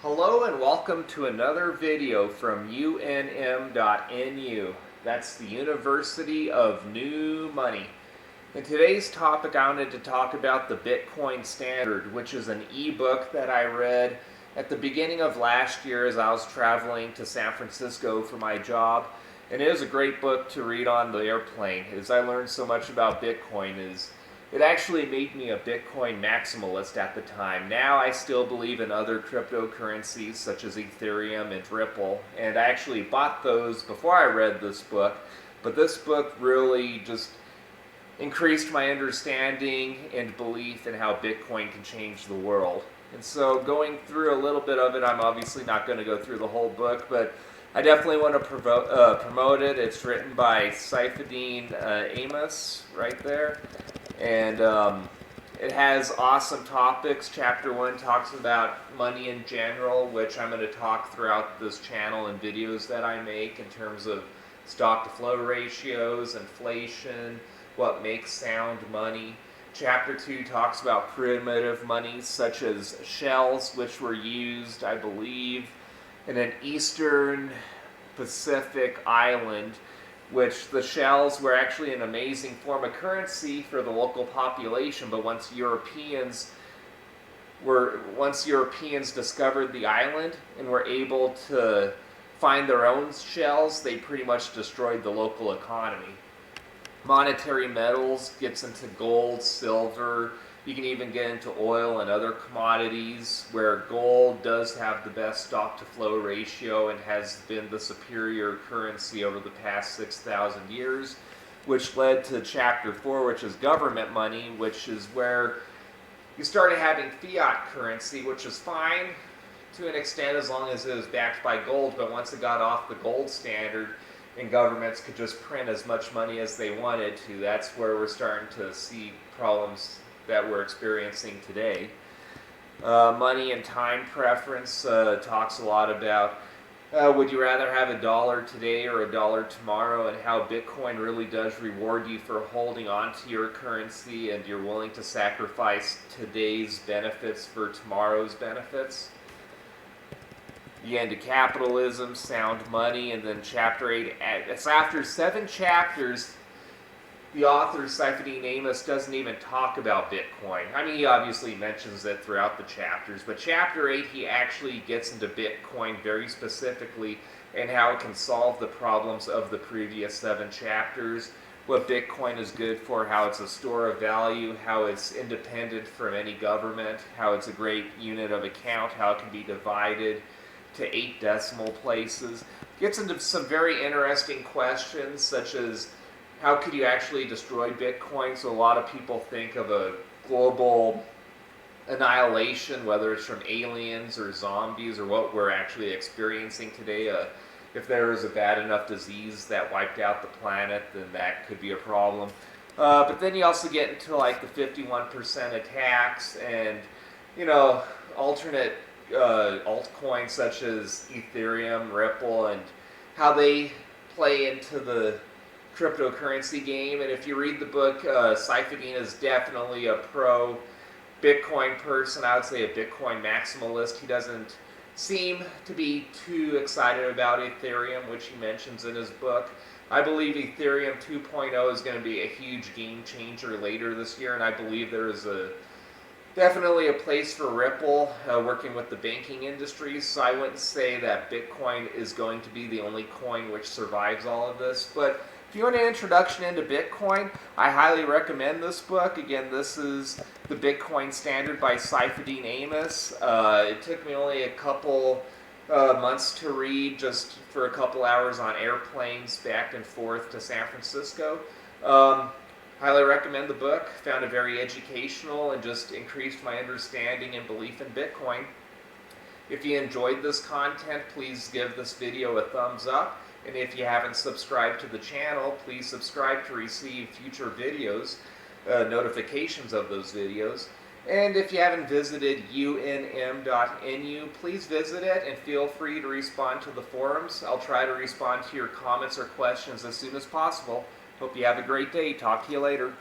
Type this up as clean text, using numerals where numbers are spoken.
Hello and welcome to another video from UNM.NU. That's the University of New Money. In today's topic, I wanted to talk about the Bitcoin Standard, which is an ebook that I read at the beginning of last year as I was traveling to San Francisco for my job. And it was a great book to read on the airplane, as I learned so much about Bitcoin. It actually made me a Bitcoin maximalist at the time. Now I still believe in other cryptocurrencies such as Ethereum and Ripple, and I actually bought those before I read this book, but this book really just increased my understanding and belief in how Bitcoin can change the world. And so going through a little bit of it, I'm obviously not going to go through the whole book, but I definitely want to promote it. It's written by Saifedean Ammous right there. And it has awesome topics. Chapter 1 talks about money in general, which I'm going to talk throughout this channel and videos that I make in terms of stock-to-flow ratios, inflation, what makes sound money. Chapter 2 talks about primitive monies such as shells, which were used, I believe, in an Eastern Pacific island, which the shells were actually an amazing form of currency for the local population, but once Europeans discovered the island and were able to find their own shells, they pretty much destroyed the local economy. Monetary metals gets into gold, silver. You can even get into oil and other commodities, where gold does have the best stock-to-flow ratio and has been the superior currency over the past 6,000 years, which led to Chapter 4, which is government money, which is where you started having fiat currency, which is fine to an extent as long as it was backed by gold, but once it got off the gold standard and governments could just print as much money as they wanted to, that's where we're starting to see problems that we're experiencing today. Money and time preference talks a lot about would you rather have $1 today or $1 tomorrow, and how Bitcoin really does reward you for holding on to your currency and you're willing to sacrifice today's benefits for tomorrow's benefits. You get into capitalism, sound money, and then Chapter 8. It's after 7 chapters. The author, Saifedean Ammous, doesn't even talk about Bitcoin. I mean, he obviously mentions it throughout the chapters, but Chapter 8, he actually gets into Bitcoin very specifically and how it can solve the problems of the previous 7 chapters, what Bitcoin is good for, how it's a store of value, how it's independent from any government, how it's a great unit of account, how it can be divided to 8 decimal places. Gets into some very interesting questions, such as how could you actually destroy Bitcoin? So a lot of people think of a global annihilation, whether it's from aliens or zombies or what we're actually experiencing today. If there was a bad enough disease that wiped out the planet, then that could be a problem. But then you also get into like the 51% attacks and, you know, alternate altcoins such as Ethereum, Ripple, and how they play into the cryptocurrency game. And if you read the book, Saifedean is definitely a pro Bitcoin person. I would say a Bitcoin maximalist. He doesn't seem to be too excited about Ethereum, which he mentions in his book. I believe Ethereum 2.0 is going to be a huge game changer later this year, and I believe there is definitely a place for Ripple working with the banking industry. So I wouldn't say that Bitcoin is going to be the only coin which survives all of this, but if you want an introduction into Bitcoin, I highly recommend this book. Again, this is The Bitcoin Standard by Saifedean Ammous. It took me only a couple months to read, just for a couple hours on airplanes back and forth to San Francisco. Highly recommend the book. Found it very educational and just increased my understanding and belief in Bitcoin. If you enjoyed this content, please give this video a thumbs up. And if you haven't subscribed to the channel, please subscribe to receive future videos, notifications of those videos. And if you haven't visited UNM.NU, please visit it and feel free to respond to the forums. I'll try to respond to your comments or questions as soon as possible. Hope you have a great day. Talk to you later.